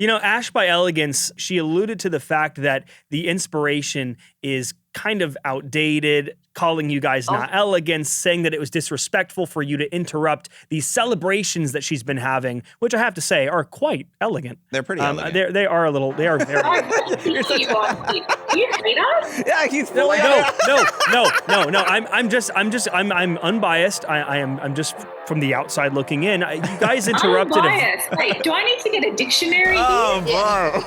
You know, Ash by Elegance, she alluded to the fact that the inspiration is kind of outdated, calling you guys not elegant, saying that it was disrespectful for you to interrupt these celebrations that she's been having, which I have to say are quite elegant. They're pretty elegant. They are very. You hate us? Yeah, he's No. I'm unbiased. I'm just from the outside looking in. You guys interrupted. Unbiased. Wait, do I need to get a dictionary? Oh, here? bro.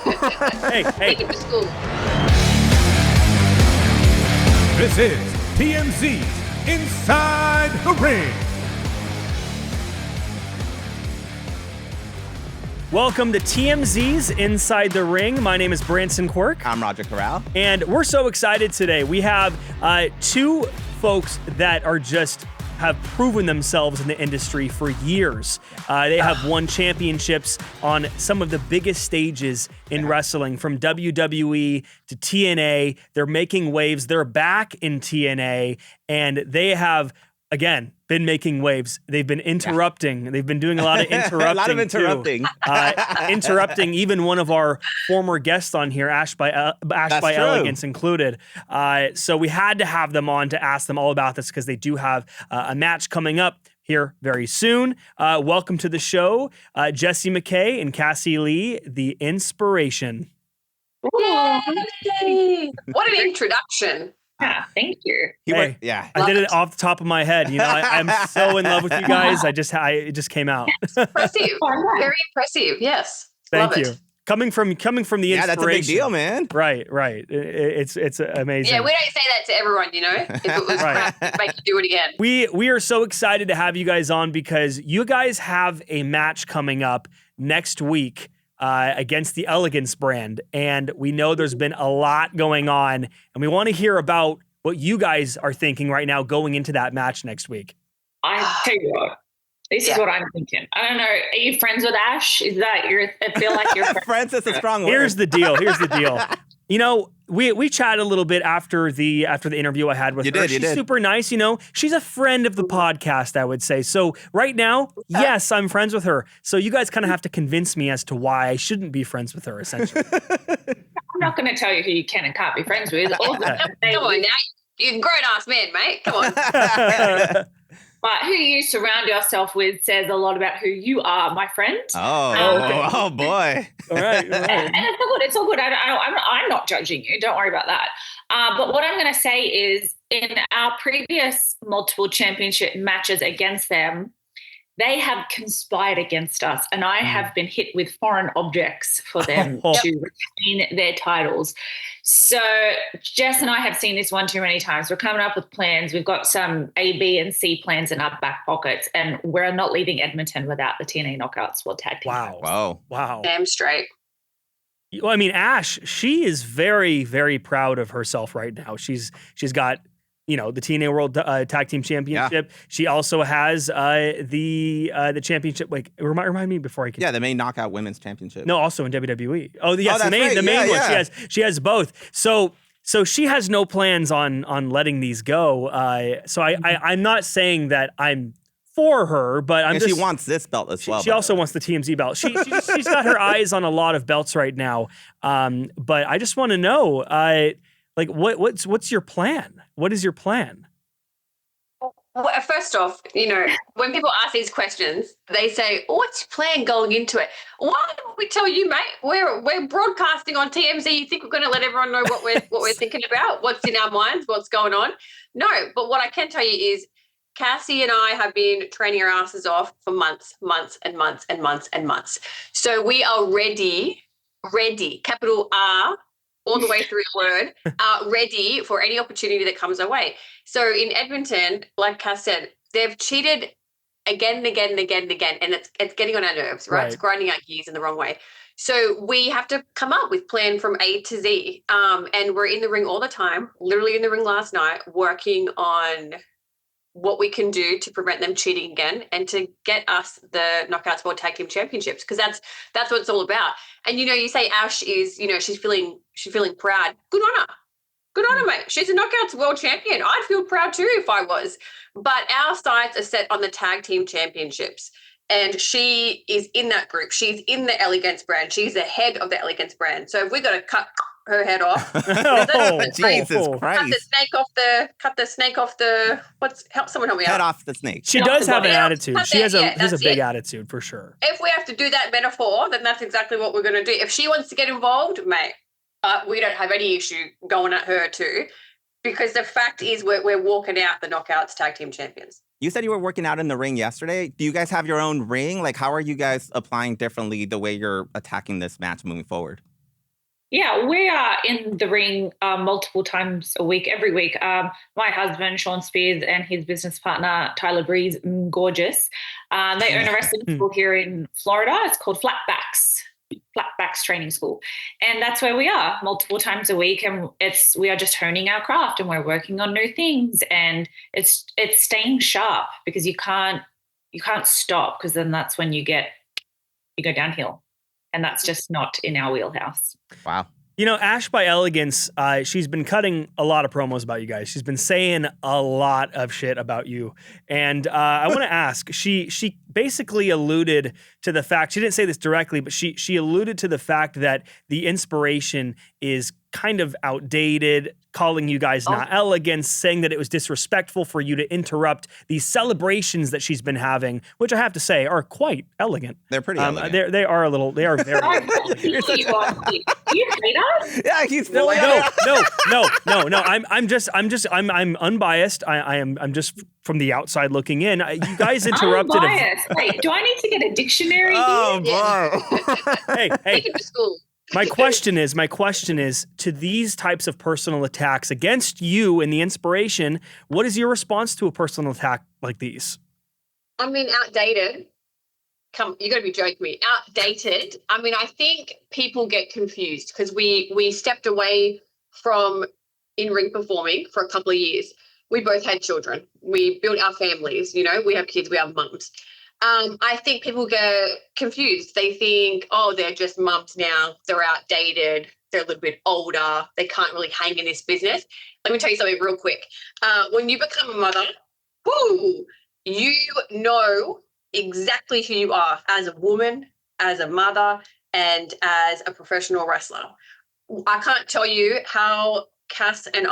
Hey. Take it to school. This is TMZ's Inside the Ring. Welcome to TMZ's Inside the Ring. My name is Branson Quirke. I'm Roger Corral. And we're so excited today. We have two folks that are just have proven themselves in the industry for years. They have won championships on some of the biggest stages in wrestling, from WWE to TNA. They're making waves. They're back in TNA, and they have, again, been making waves. They've been interrupting. They've been doing a lot of interrupting. A lot of interrupting. Interrupting even one of our former guests on here, Ash by Elegance included. So we had to have them on to ask them all about this because they do have a match coming up here very soon. Welcome to the show, Jessie McKay and Cassie Lee, the IInspiration. Yay! What an introduction. Yeah, thank you. I did it off the top of my head. You know, I'm so in love with you guys. It just came out. Impressive. Very impressive. Yes. Thank Love you. it. Coming from the inspiration. Yeah, that's a big deal, man. Right. It's amazing. Yeah, we don't say that to everyone, you know? If it was crap, we'd make you do it again. We are so excited to have you guys on because you guys have a match coming up next week against the Elegance brand. And we know there's been a lot going on, and we want to hear about what you guys are thinking right now going into that match next week. I tell you what, this is what I'm thinking. I don't know. Are you friends with Ash? Is that I feel like you're friends is a strong word. Here's the deal. You know, we chatted a little bit after the interview I had with her. She's super nice, you know. She's a friend of the podcast, I would say. So right now, yes, I'm friends with her. So you guys kind of have to convince me as to why I shouldn't be friends with her, essentially. I'm not going to tell you who you can and can't be friends with. Come on now. You're a grown-ass man, mate. Come on. But who you surround yourself with says a lot about who you are, my friend. Oh boy. All right. And it's all good. I'm not judging you. Don't worry about that. But what I'm going to say is, in our previous multiple championship matches against them, they have conspired against us, and I have been hit with foreign objects for them to retain their titles. So Jess and I have seen this one too many times. We're coming up with plans. We've got some A, B, and C plans in our back pockets, and we're not leaving Edmonton without the TNA Knockouts World Tag Team. Wow. Damn straight. Well, I mean, Ash, she is very, very proud of herself right now. She's got, you know, the TNA World Tag Team Championship. Yeah. She also has the championship. Like, remind me before I can. Yeah, the main Knockout Women's Championship. No, also in WWE. Oh, yes, the main right. one. She has both. So she has no plans on letting these go. So I'm not saying that I'm for her, but she wants this belt as well. She also wants the TMZ belt. She's got her eyes on a lot of belts right now. But I just want to know, like, what's your plan? What is your plan? Well, first off, you know, when people ask these questions, they say, what's your plan going into it? Why don't we tell you, mate? We're broadcasting on TMZ. You think we're going to let everyone know what we're thinking about, what's in our minds, what's going on? No, but what I can tell you is Cassie and I have been training our asses off for months. So we are ready, capital R, all the way through the word, ready for any opportunity that comes our way. So in Edmonton, like Cass said, they've cheated again and again, and it's getting on our nerves, right? It's grinding our gears in the wrong way. So we have to come up with plan from A to Z. And we're in the ring all the time, literally in the ring last night, working on what we can do to prevent them cheating again and to get us the Knockouts World Tag Team Championships, because that's what it's all about. And, you know, you say Ash is, you know, she's feeling proud. Good on her, mate. She's a Knockouts World Champion. I'd feel proud too if I was. But our sights are set on the Tag Team Championships. And she is in that group. She's in the Elegance brand. She's the head of the Elegance brand. So if we got to cut her head off, Jesus Christ! Cut the snake off the. Help someone help me Head out. off the snake. She does have an attitude. She has a big it. attitude for sure. If we have to do that metaphor, then that's exactly what we're going to do. If she wants to get involved, mate, we don't have any issue going at her too, because the fact is we're walking out the Knockouts Tag Team Champions. You said you were working out in the ring yesterday. Do you guys have your own ring? Like, how are you guys applying differently the way you're attacking this match moving forward? Yeah, we are in the ring multiple times a week, every week. My husband, Shawn Spears, and his business partner, Tyler Breeze, gorgeous. They own a wrestling school here in Florida. It's called Flatbacks Training School. And that's where we are multiple times a week. And we are just honing our craft and we're working on new things. And it's staying sharp because you can't stop, because then that's when you go downhill. And that's just not in our wheelhouse. Wow. You know, Ash by Elegance, she's been cutting a lot of promos about you guys. She's been saying a lot of shit about you. And I want to ask, she basically alluded to the fact, she didn't say this directly, but she alluded to the fact that the IInspiration is kind of outdated, calling you guys not elegant, saying that it was disrespectful for you to interrupt these celebrations that she's been having, which I have to say are quite elegant. They're pretty elegant. They are very elegant. You hate us? Yeah, he's No. I'm unbiased. I'm just from the outside looking in. You guys interrupted. Unbiased. Wait, do I need to get a dictionary? Oh, here? boy. Hey. Take it to school. My question is to these types of personal attacks against you and the IInspiration, what is your response to a personal attack like these? I mean, outdated. You got to be joking me. Outdated. I mean, I think people get confused because we stepped away from in-ring performing for a couple of years. We both had children. We built our families. You know, we have kids. We have mums. I think people get confused. They think, oh, they're just mums now. They're outdated. They're a little bit older. They can't really hang in this business. Let me tell you something real quick. When you become a mother, you know exactly who you are as a woman, as a mother, and as a professional wrestler. I can't tell you how Cass and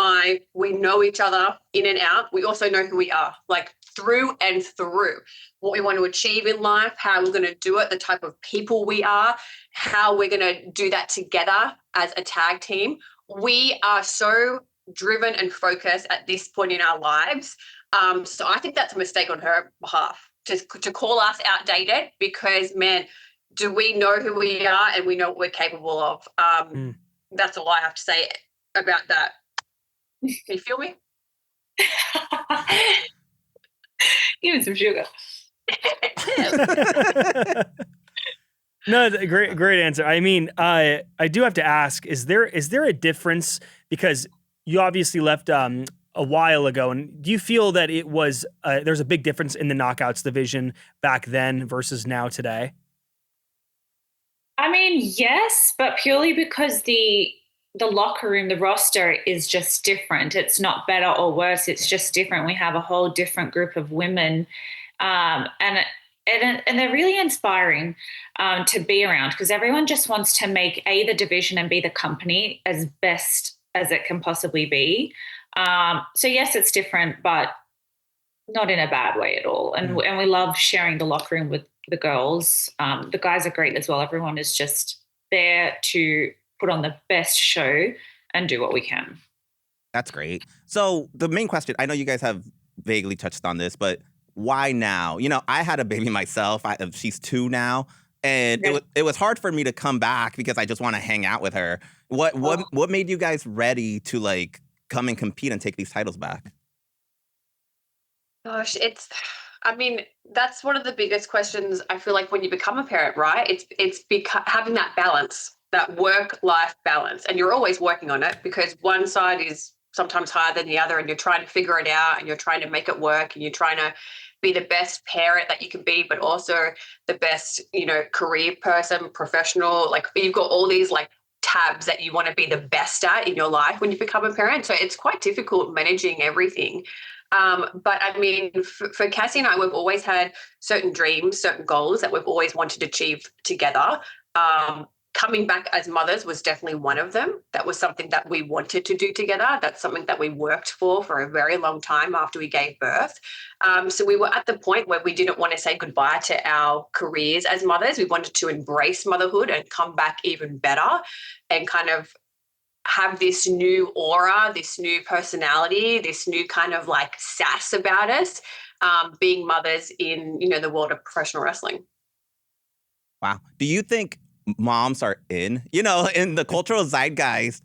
we know each other in and out. We also know who we are, like through and through, what we want to achieve in life, how we're going to do it, the type of people we are, how we're going to do that together as a tag team. We are so driven and focused at this point in our lives. So I think that's a mistake on her behalf to call us outdated because, man, do we know who we are and we know what we're capable of. That's all I have to say about that. Can you feel me? Give me some sugar. No, great answer. I mean, I do have to ask: is there a difference? Because you obviously left a while ago, and do you feel that it was there's a big difference in the Knockouts division back then versus now today? I mean, yes, but purely because the locker room, the roster is just different. It's not better or worse. It's just different. We have a whole different group of women, and they're really inspiring to be around because everyone just wants to make the division and the company as best as it can possibly be. So yes, it's different, but not in a bad way at all. And we love sharing the locker room with the girls. The guys are great as well. Everyone is just there to put on the best show and do what we can. That's great. So the main question, I know you guys have vaguely touched on this, but why now? You know, I had a baby myself. She's 2 now. And it was hard for me to come back because I just want to hang out with her. What made you guys ready to like come and compete and take these titles back? Gosh, that's one of the biggest questions I feel like when you become a parent, right? It's having that balance, that work-life balance. And you're always working on it because one side is sometimes higher than the other and you're trying to figure it out and you're trying to make it work and you're trying to be the best parent that you can be, but also the best, career person, professional. Like you've got all these like tabs that you want to be the best at in your life when you become a parent. So it's quite difficult managing everything. But I mean, for Cassie and I, we've always had certain dreams, certain goals that we've always wanted to achieve together. Coming back as mothers was definitely one of them. That was something that we wanted to do together. That's something that we worked for a very long time after we gave birth. So we were at the point where we didn't want to say goodbye to our careers as mothers. We wanted to embrace motherhood and come back even better and kind of have this new aura, this new personality, this new kind of like sass about us, being mothers in, the world of professional wrestling. Wow. Do you think moms are in the cultural zeitgeist?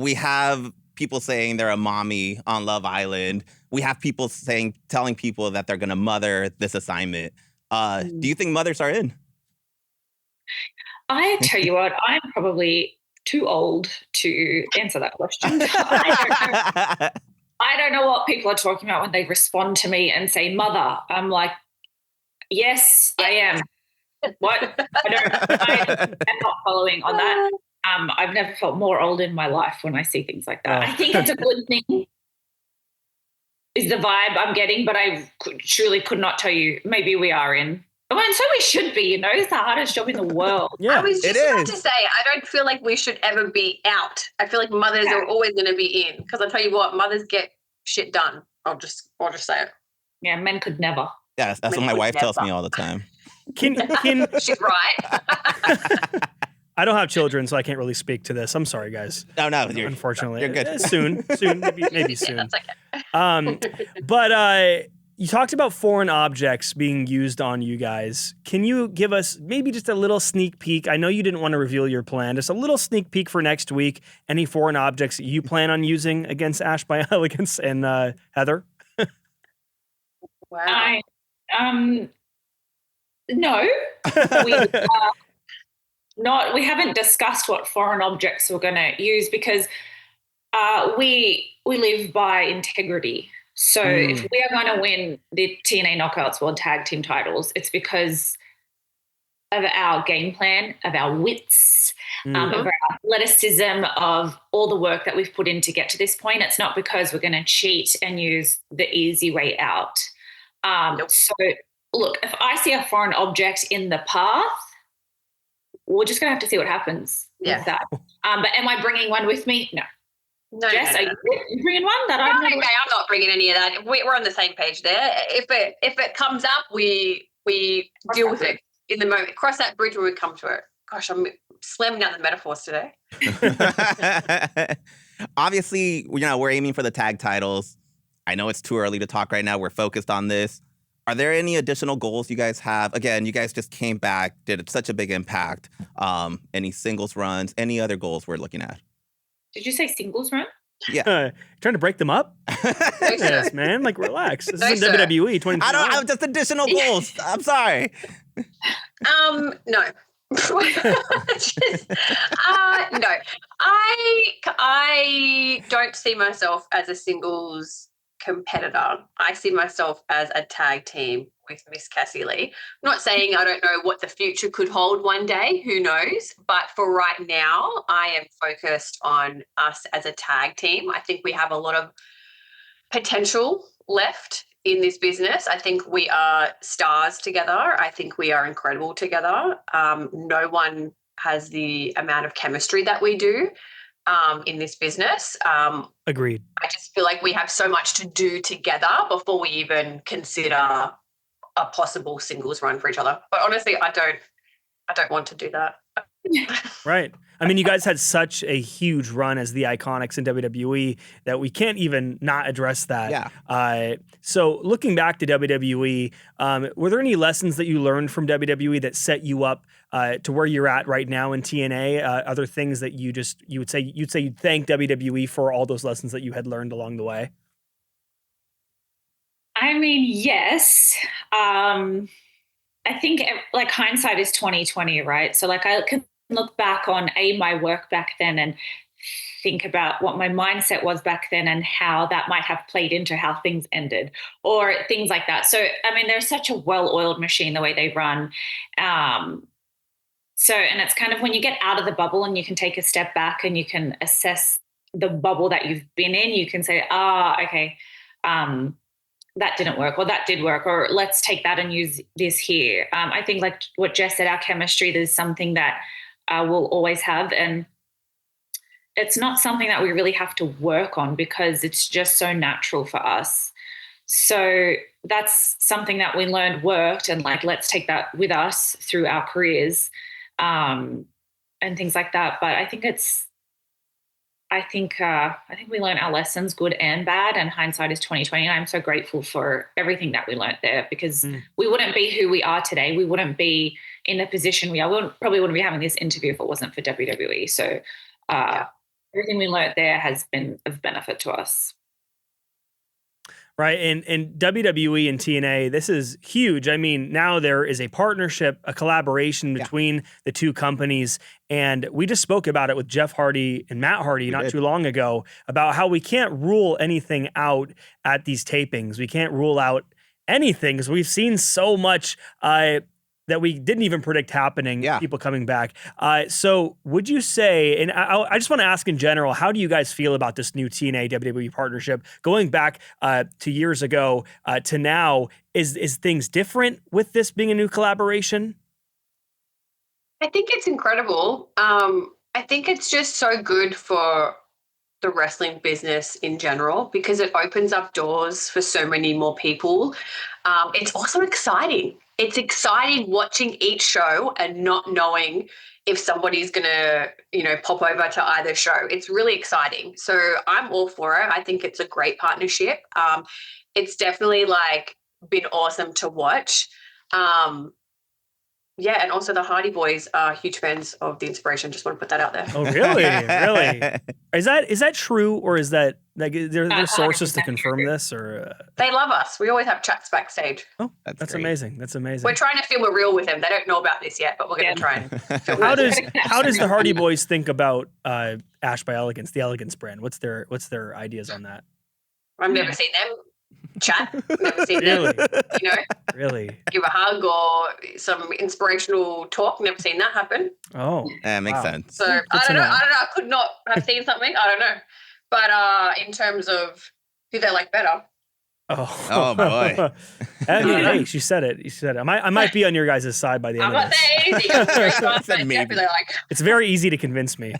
We have people saying they're a mommy on Love Island. We have people telling people that they're going to mother this assignment. Do you think mothers are in? I tell you what, I'm probably too old to answer that question. I don't know what people are talking about when they respond to me and say mother. I'm like, yes, I am. What? I'm not following on that. I've never felt more old in my life when I see things like that. I think it's a good thing is the vibe I'm getting, but I truly could not tell you. Maybe we are in. And so we should be, it's the hardest job in the world. Yeah, I was just about to say, I don't feel like we should ever be out. I feel like mothers are always going to be in, because I'll tell you what, mothers get shit done. I'll just say it. Yeah, men could never. Yeah, that's what my wife tells me all the time. She's right. I don't have children, so I can't really speak to this. I'm sorry, guys. No, unfortunately, you're good. Soon, maybe soon. Yeah, that's okay. But you talked about foreign objects being used on you guys. Can you give us maybe just a little sneak peek? I know you didn't want to reveal your plan. Just a little sneak peek for next week. Any foreign objects that you plan on using against Ash by Elegance and Heather? Wow. No. We haven't discussed what foreign objects we're going to use because we live by integrity. So if we are going to win the TNA Knockouts World Tag Team titles, it's because of our game plan, of our wits, of our athleticism, of all the work that we've put in to get to this point. It's not because we're going to cheat and use the easy way out. So, look, if I see a foreign object in the path, we're just going to have to see what happens with that. But am I bringing one with me? No. No, Jess, no. Are you bringing one? I'm not bringing any of that. We're on the same page there. If it comes up, we deal with it in the moment. Cross that bridge when we come to it. Gosh, I'm slamming down the metaphors today. Obviously, we're aiming for the tag titles. I know it's too early to talk right now. We're focused on this. Are there any additional goals you guys have? Again, you guys just came back, did such a big impact. Any singles runs? Any other goals we're looking at? Did you say singles run? Yeah. Trying to break them up? Yes, man. Like, relax. This is WWE 2021. I don't just additional goals. I'm sorry. No. No. I don't see myself as a singles competitor. I see myself as a tag team with Miss Cassie Lee. I'm not saying I don't know what the future could hold one day, who knows, but for right now, I am focused on us as a tag team. I think we have a lot of potential left in this business. I think we are stars together. I think we are incredible together. No one has the amount of chemistry that we do in this business. Agreed. I just feel like we have so much to do together before we even consider a possible singles run for each other. But honestly, I don't want to do that. Right. I mean, you guys had such a huge run as the IIconics in WWE that we can't even not address that. Yeah. So looking back to WWE, were there any lessons that you learned from WWE that set you up to where you're at right now in TNA? Other things that you'd say you'd thank WWE for all those lessons that you had learned along the way? I mean, yes. I think like hindsight is 20/20, right? So like I can look back on my work back then and think about what my mindset was back then and how that might have played into how things ended or things like that. So, I mean, they're such a well-oiled machine, the way they run. So, and it's kind of when you get out of the bubble and you can take a step back and you can assess the bubble that you've been in, you can say, okay, that didn't work, or that did work, or let's take that and use this here. I think like what Jess said, our chemistry is something that we'll always have. And it's not something that we really have to work on because it's just so natural for us. So that's something that we learned worked, and like, let's take that with us through our careers and things like that. But I think we learned our lessons, good and bad, and hindsight is 2020. And I'm so grateful for everything that we learned there, because we wouldn't be who we are today. We wouldn't be in the position we are. We probably wouldn't be having this interview if it wasn't for WWE. So everything we learned there has been of benefit to us. Right. And WWE and TNA, this is huge. I mean, now there is a partnership, a collaboration between the two companies. And we just spoke about it with Jeff Hardy and Matt Hardy not too long ago about how we can't rule anything out at these tapings. We can't rule out anything because we've seen so much that we didn't even predict happening, people coming back. So would you say, and I just want to ask in general, how do you guys feel about this new TNA WWE partnership going back to years ago to now? Is things different with this being a new collaboration? I think it's incredible. I think it's just so good for the wrestling business in general because it opens up doors for so many more people. It's also exciting. It's exciting watching each show and not knowing if somebody's going to, pop over to either show. It's really exciting. So I'm all for it. I think it's a great partnership. It's definitely been awesome to watch. Yeah, and also the Hardy Boys are huge fans of The IInspiration. Just want to put that out there. Oh, really? Really? Is that true, or is that there's sources to confirm this? Or they love us. We always have chats backstage. Oh, that's amazing. That's amazing. We're trying to film a reel with them. They don't know about this yet, but we're going to try and film how does the Hardy Boys think about Ash by Elegance, the Elegance brand? What's their ideas on that? I've never seen them chat. Never seen them, really give a hug or some inspirational talk. Never seen that happen. Oh, that makes sense. So I don't know. I could not have seen something. I don't know. But in terms of who they like better. Oh boy. I mean, hey, she said it. I might be on your guys' side by the end of this. It's very easy to convince me.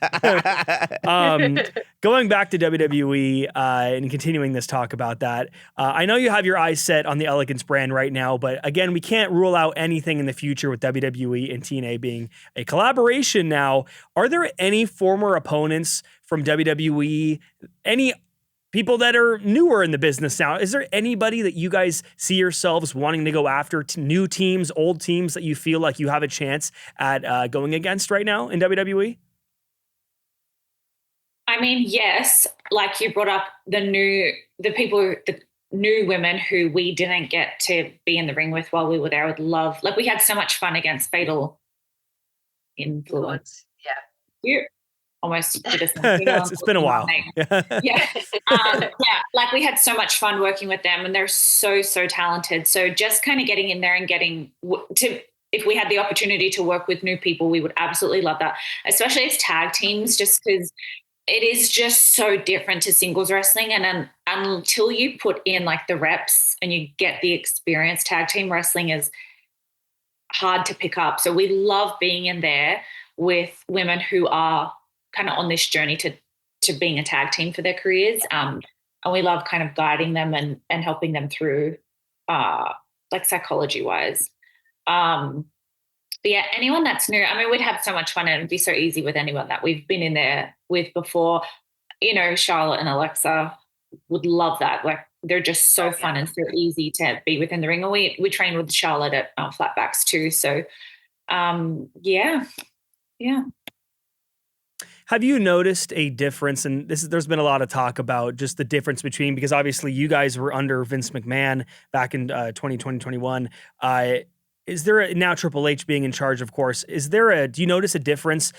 Going back to WWE and continuing this talk about that, I know you have your eyes set on the Elegance brand right now, but again, we can't rule out anything in the future with WWE and TNA being a collaboration now. Are there any former opponents from WWE, any people that are newer in the business now? Is there anybody that you guys see yourselves wanting to go after, new teams, old teams that you feel like you have a chance at going against right now in WWE? I mean, yes, like you brought up the new women who we didn't get to be in the ring with while we were there. I would love, we had so much fun against Fatal Influence. Yeah. Almost did a it's been a while. We had so much fun working with them, and they're so talented. So just kind of getting in there and getting to, if we had the opportunity to work with new people, we would absolutely love that, especially as tag teams, just because it is just so different to singles wrestling. And until you put in the reps and you get the experience, tag team wrestling is hard to pick up. So we love being in there with women who are kind of on this journey to being a tag team for their careers. And we love kind of guiding them and helping them through psychology wise. But yeah, anyone that's new, I mean, we'd have so much fun and it'd be so easy with anyone that we've been in there with before. Charlotte and Alexa would love that. They're just so fun and so easy to be within the ring. And we train with Charlotte at Flatbacks too. So yeah. Have you noticed a difference? And there's been a lot of talk about just the difference between, because obviously you guys were under Vince McMahon back in 2020, 21. Is there now Triple H being in charge, of course, do you notice a difference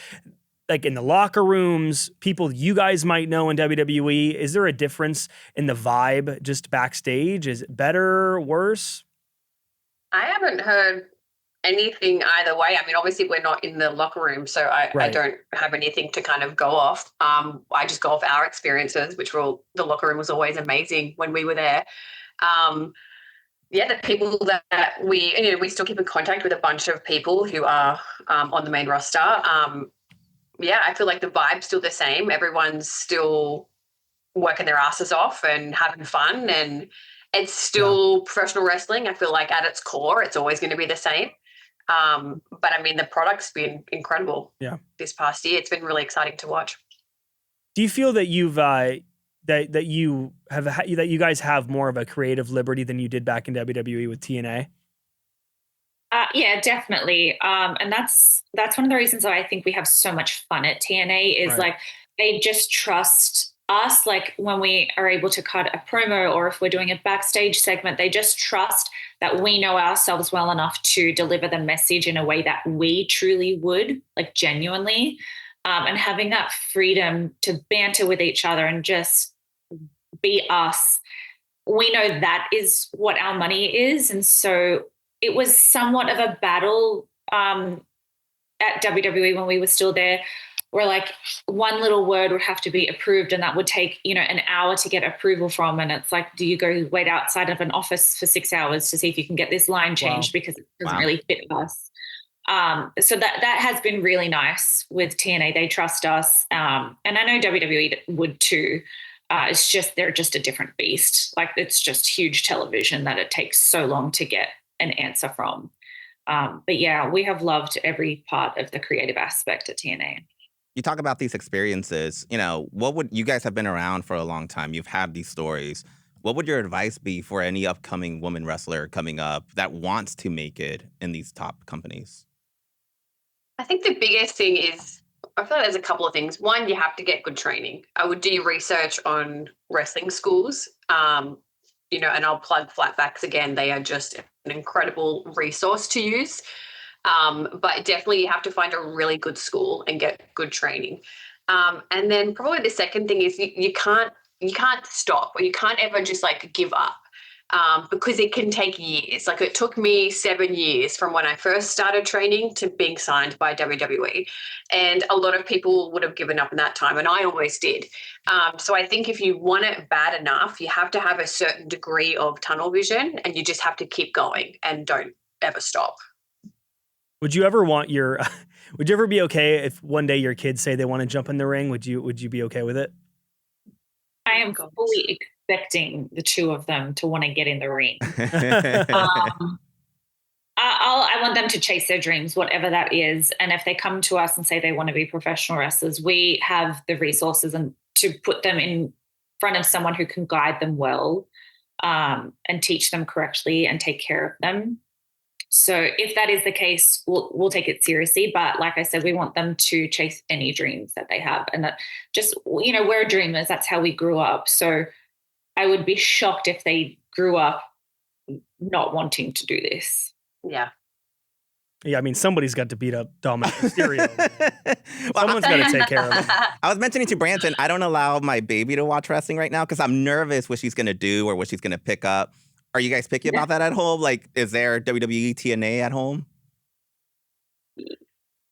in the locker rooms, people you guys might know in WWE? Is there a difference in the vibe just backstage? Is it better, worse? I haven't heard anything either way. I mean, obviously we're not in the locker room, so I don't have anything to kind of go off. I just go off our experiences, which the locker room was always amazing when we were there. the people that we still keep in contact with a bunch of people who are on the main roster. I feel like the vibe's still the same. Everyone's still working their asses off and having fun, and it's still professional wrestling. I feel like at its core, it's always going to be the same. But I mean, the product's been incredible. This past year, it's been really exciting to watch. Do you feel that you've that you guys have more of a creative liberty than you did back in WWE with TNA? Yeah, definitely. And that's one of the reasons why I think we have so much fun at TNA is like they just trust us. Like when we are able to cut a promo or if we're doing a backstage segment, they just trust that we know ourselves well enough to deliver the message in a way that we truly would, like genuinely. And having that freedom to banter with each other and just be us, we know that is what our money is. And so it was somewhat of a battle at WWE when we were still there, where like one little word would have to be approved and that would take, an hour to get approval from. And it's like, do you go wait outside of an office for 6 hours to see if you can get this line changed because it doesn't really fit us? So that has been really nice with TNA. They trust us. And I know WWE would too. It's just, they're just a different beast. Like it's just huge television that it takes so long to get an answer from. But yeah, we have loved every part of the creative aspect at TNA. You talk about these experiences, you guys have been around for a long time. You've had these stories. What would your advice be for any upcoming woman wrestler coming up that wants to make it in these top companies? I think the biggest thing is, I feel like there's a couple of things. One, you have to get good training. I would do research on wrestling schools, and I'll plug Flatbacks again. They are just an incredible resource to use. But definitely you have to find a really good school and get good training. And then probably the second thing is you can't stop, or you can't ever just like give up. Because it can take years. Like it took me 7 years from when I first started training to being signed by WWE. And a lot of people would have given up in that time, and I always did. So I think if you want it bad enough, you have to have a certain degree of tunnel vision, and you just have to keep going and don't ever stop. Would you ever would you ever be okay if one day your kids say they want to jump in the ring? Would you be okay with it? I am fully expecting the two of them to want to get in the ring. I want them to chase their dreams, whatever that is. And if they come to us and say they want to be professional wrestlers, we have the resources and to put them in front of someone who can guide them well, and teach them correctly and take care of them. So if that is the case, we'll take it seriously. But like I said, we want them to chase any dreams that they have. And that just, we're dreamers. That's how we grew up. So I would be shocked if they grew up not wanting to do this. Yeah. Yeah, I mean, somebody's got to beat up Dominic Mysterio. Someone's got to take care of him. I was mentioning to Branson, I don't allow my baby to watch wrestling right now because I'm nervous what she's going to do or what she's going to pick up. Are you guys picky about that at home? Like, is there WWE TNA at home?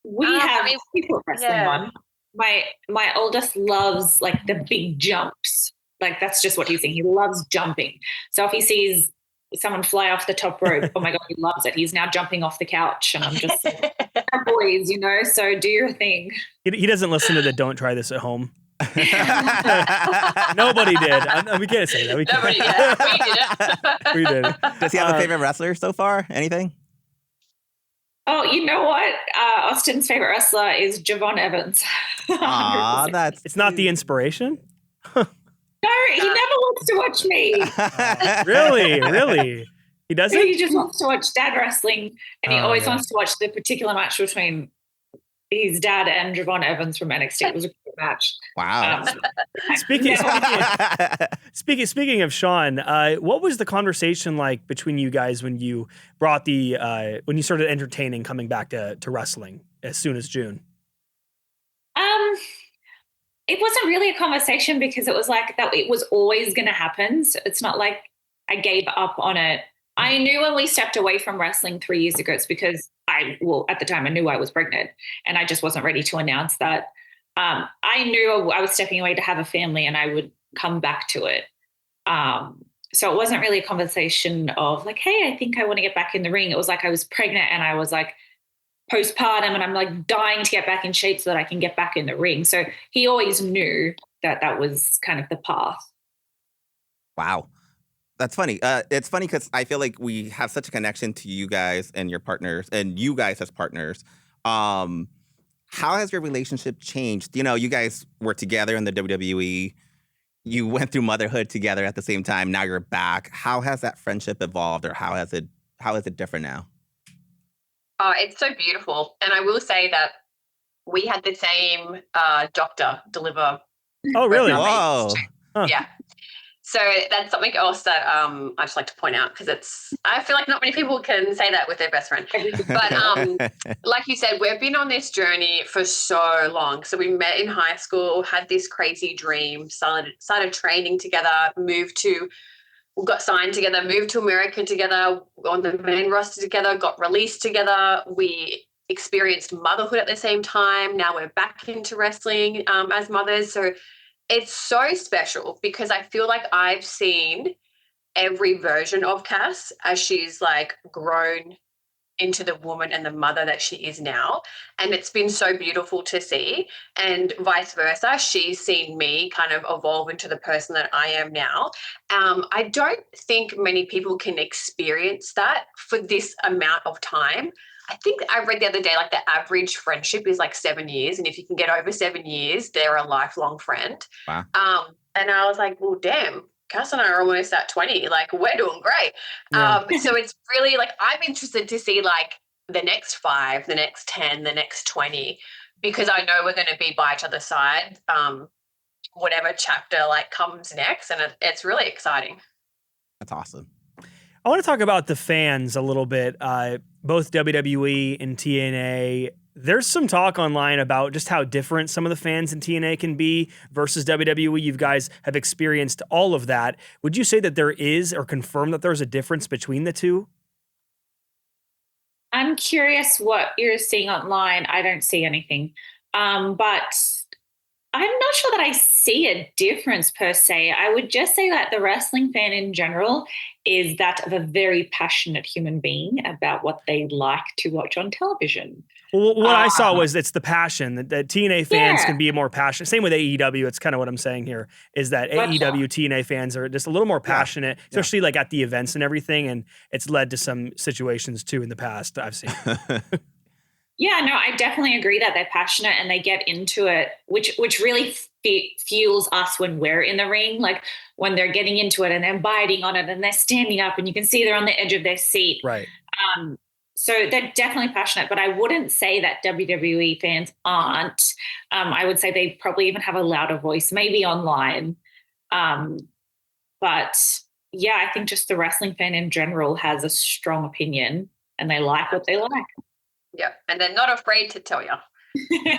We have people wrestling on. My oldest loves like the big jumps. Like that's just what he's saying. He loves jumping. So if he sees someone fly off the top rope, oh my God, he loves it. He's now jumping off the couch, and I'm just like, boys, so do your thing. He doesn't listen to the "Don't try this at home." Nobody did. We can't say that. Nobody did. We did. Does he have a favorite wrestler so far? Anything? Oh, you know what? Austin's favorite wrestler is Javon Evans. It's not the IInspiration? No, he never wants to watch me. Really? He doesn't? He just wants to watch dad wrestling, and he always wants to watch the particular match between his dad and Javon Evans from NXT. It was a great match. Wow. Speaking of Shawn, what was the conversation like between you guys when you brought when you started entertaining coming back to wrestling as soon as June? It wasn't really a conversation because it was like that. It was always going to happen. So it's not like I gave up on it. I knew when we stepped away from wrestling 3 years ago, it's because at the time I knew I was pregnant and I just wasn't ready to announce that. I knew I was stepping away to have a family and I would come back to it. So it wasn't really a conversation of like, hey, I think I want to get back in the ring. It was like I was pregnant and I was like postpartum and I'm like dying to get back in shape so that I can get back in the ring. So he always knew that that was kind of the path. Wow. That's funny. It's funny because I feel like we have such a connection to you guys and your partners and you guys as partners. How has your relationship changed? You know, you guys were together in the WWE. You went through motherhood together at the same time. Now you're back. How has that friendship evolved, or how is it different now? Oh, it's so beautiful. And I will say that we had the same doctor deliver. Oh, really? Whoa. Huh. Yeah. So that's something else that I just like to point out because I feel like not many people can say that with their best friend. But like you said, we've been on this journey for so long. So we met in high school, had this crazy dream, started training together, got signed together, moved to America together, on the main roster together, got released together. We experienced motherhood at the same time. Now we're back into wrestling as mothers. So it's so special because I feel like I've seen every version of Cass as she's like grown into the woman and the mother that she is now. And it's been so beautiful to see. And vice versa, she's seen me kind of evolve into the person that I am now. I don't think many people can experience that for this amount of time. I think I read the other day, like the average friendship is like 7 years. And if you can get over 7 years, they're a lifelong friend. Wow. And I was like, well, damn, Cass and I are almost at 20. Like, we're doing great. Yeah. So it's really like, I'm interested to see like the next 5, the next 10, the next 20, because I know we're going to be by each other's side, whatever chapter like comes next. And it's really exciting. That's awesome. I want to talk about the fans a little bit. Both WWE and TNA. There's some talk online about just how different some of the fans in TNA can be versus WWE. You guys have experienced all of that. Would you say that there is, or confirm that there's a difference between the two? I'm curious what you're seeing online. I don't see anything. But I'm not sure that I see a difference per se. I would just say that the wrestling fan in general is that of a very passionate human being about what they like to watch on television. Well, what I saw was it's the passion that TNA fans Yeah. can be more passionate. Same with AEW. It's kind of what I'm saying here is that Gotcha. AEW TNA fans are just a little more passionate, especially like at the events and everything. And it's led to some situations too in the past I've seen. Yeah, no, I definitely agree that they're passionate and they get into it, which really fuels us when we're in the ring, like when they're getting into it and they're biting on it and they're standing up and you can see they're on the edge of their seat. Right. So they're definitely passionate, but I wouldn't say that WWE fans aren't. I would say they probably even have a louder voice, maybe online. But yeah, I think just the wrestling fan in general has a strong opinion and they like what they like. Yeah. And they're not afraid to tell you.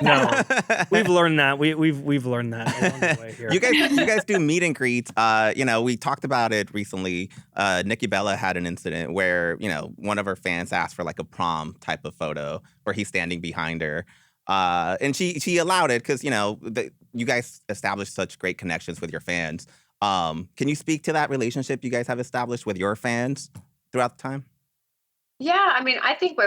No, we've learned that. We've learned that along the way here. You guys do meet and greets. We talked about it recently. Nikki Bella had an incident where, one of her fans asked for like a prom type of photo where he's standing behind her. And she allowed it because, you guys established such great connections with your fans. Can you speak to that relationship you guys have established with your fans throughout the time? Yeah, I mean, I think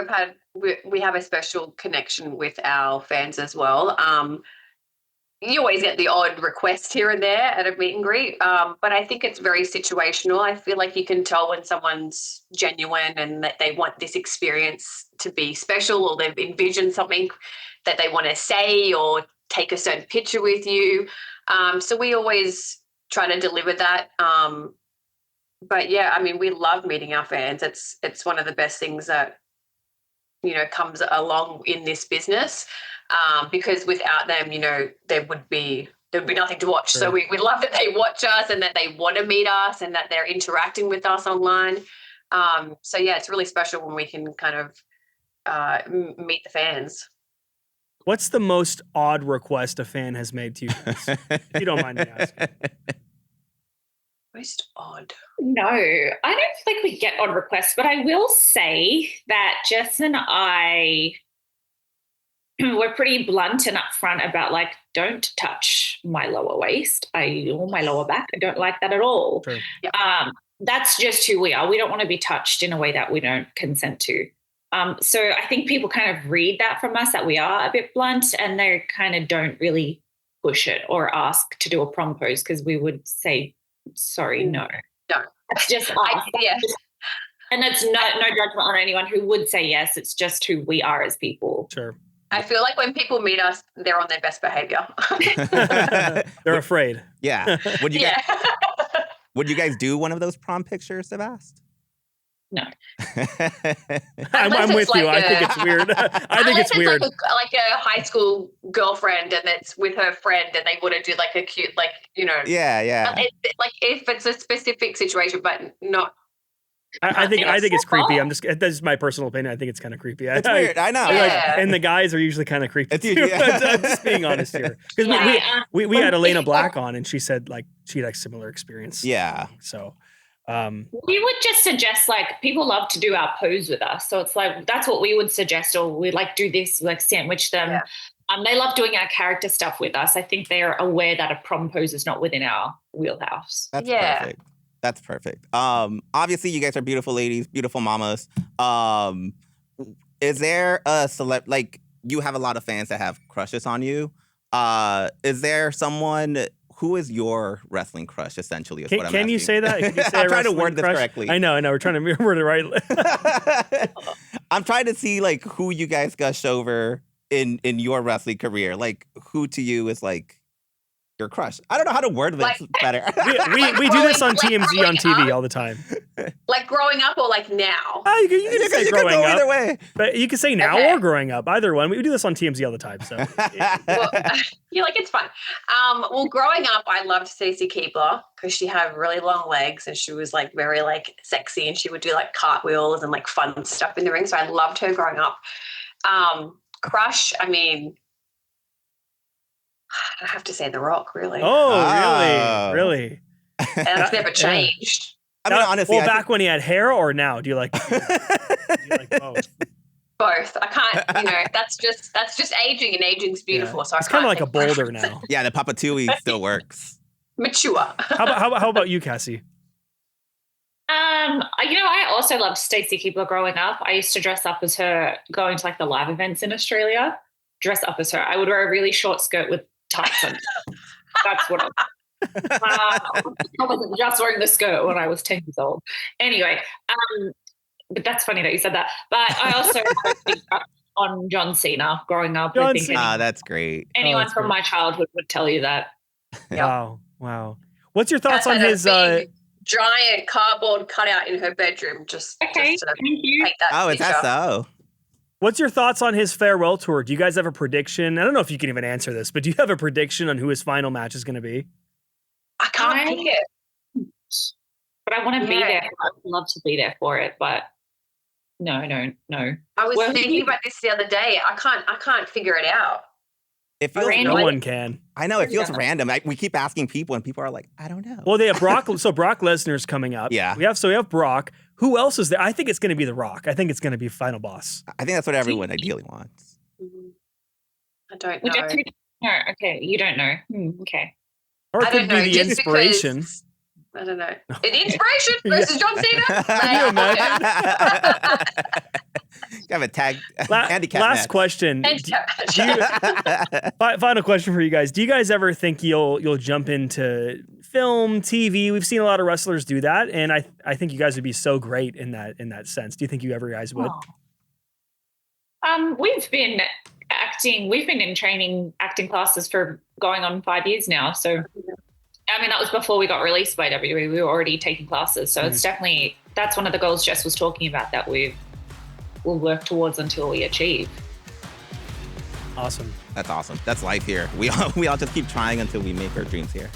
we have a special connection with our fans as well. You always get the odd request here and there at a meet and greet, but I think it's very situational. I feel like you can tell when someone's genuine and that they want this experience to be special, or they've envisioned something that they want to say or take a certain picture with you. So we always try to deliver that. But yeah, I mean, we love meeting our fans. It's one of the best things that, comes along in this business, because without them, there'd be nothing to watch. Sure. So we love that they watch us and that they want to meet us and that they're interacting with us online. So yeah, it's really special when we can kind of meet the fans. What's the most odd request a fan has made to you guys? If you don't mind me asking. Most odd. No, I don't think we get odd requests, but I will say that Jess and I were pretty blunt and upfront about like, don't touch my lower waist or my lower back. I don't like that at all. Sure. Yeah. that's just who we are. We don't want to be touched in a way that we don't consent to. So I think people kind of read that from us, that we are a bit blunt, and they kind of don't really push it or ask to do a prom pose, because we would say, sorry, no. It's just us. And it's no judgment on anyone who would say yes. It's just who we are as people. Sure. I feel like when people meet us, they're on their best behavior. They're afraid. Yeah. Would you guys do one of those prom pictures they've asked? No. I'm with you. I think it's weird. I think it's weird. Like a high school girlfriend and it's with her friend and they want to do like a cute, like, you know. Yeah. Like if it's a specific situation, but not. I think it's creepy. That's my personal opinion. I think it's kind of creepy. It's weird. I know. Yeah. And the guys are usually kind of creepy too. I'm just being honest here. Because we had Elena Black on, and she said like she had a similar experience. Yeah. So we would just suggest, like, people love to do our pose with us. So it's like, that's what we would suggest, or we like do this, like sandwich them. Yeah. They love doing our character stuff with us. I think they are aware that a prom pose is not within our wheelhouse. That's perfect. That's perfect. Obviously, you guys are beautiful ladies, beautiful mamas. Is there a like, you have a lot of fans that have crushes on you. Is there someone who is your wrestling crush, essentially? Can you say that? Can you say I'm trying to word this correctly. I know. We're trying to word it right. I'm trying to see like who you guys gush over in your wrestling career. Like, who to you is like your crush? I don't know how to word this better. we do this on TMZ on TV all the time. Like growing up or like now? You can say growing up. Either way. But you can say now or growing up. Either one. We do this on TMZ all the time. So you're like, it's fun. Well, growing up, I loved Stacey Keebler because she had really long legs and she was like very like sexy, and she would do like cartwheels and like fun stuff in the ring. So I loved her growing up. Crush, I mean, I have to say The Rock, really. Oh, really? And that's never changed. I mean, honestly, back when he had hair, or now? Do you like both? Both. I can't. That's just aging, and aging's beautiful. Yeah. So it's kind of like a boulder now. Yeah, the Papatui still works. Mature. How about you, Cassie? I also loved Stacey Keebler growing up. I used to dress up as her, going to like the live events in Australia. Dress up as her. I would wear a really short skirt with tights on. That's what I wasn't just wearing the skirt when I was 10 years old. Anyway, but that's funny that you said that. But I also on John Cena growing up. That's great. Anyone from my childhood would tell you that. Wow. What's your thoughts on his giant cardboard cutout in her bedroom? Just to thank you. Take that is that so? What's your thoughts on his farewell tour? Do you guys have a prediction? I don't know if you can even answer this, but do you have a prediction on who his final match is going to be? I can't pick it. But I want to be there. I'd love to be there for it, but no. I was thinking about this the other day. I can't figure it out. It feels no one can. I know, it feels random. We keep asking people, and people are like, I don't know. Well, they have Brock. So Brock Lesnar's coming up. Yeah. We have Brock. Who else is there? I think it's going to be The Rock. I think it's going to be final boss. I think that's what everyone ideally wants. I don't know. No, okay, you don't know. Okay. Or it could be the inspiration. I don't know. The inspiration versus John Cena. Can you imagine? You have a tag handicap last match. Question. Final question for you guys. Do you guys ever think you'll jump into film, TV? We've seen a lot of wrestlers do that, and I think you guys would be so great in that sense. Do you think you ever guys would? We've been acting. We've been in training acting classes for going on 5 years now. So, I mean, that was before we got released by WWE. We were already taking classes. So it's definitely, that's one of the goals Jess was talking about that we'll work towards until we achieve. Awesome. That's awesome. That's life here. We all just keep trying until we make our dreams here.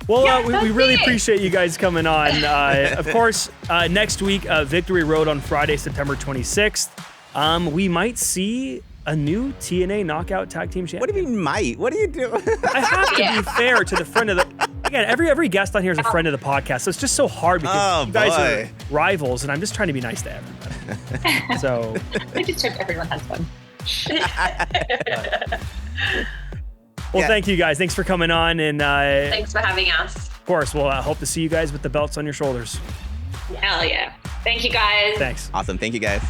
Well, we really appreciate you guys coming on. Of course, next week, Victory Road on Friday, September 26th. We might see a new TNA Knockout Tag Team Champion. What do you mean might? What are you doing? I have to be fair to the friend of the... Again, every guest on here is a friend of the podcast, so it's just so hard because you guys are rivals, and I'm just trying to be nice to everybody. So I just hope everyone has fun. Thank you guys. Thanks for coming on, and thanks for having us. Of course, we'll hope to see you guys with the belts on your shoulders. Hell yeah. Thank you, guys. Thanks. Awesome. Thank you, guys.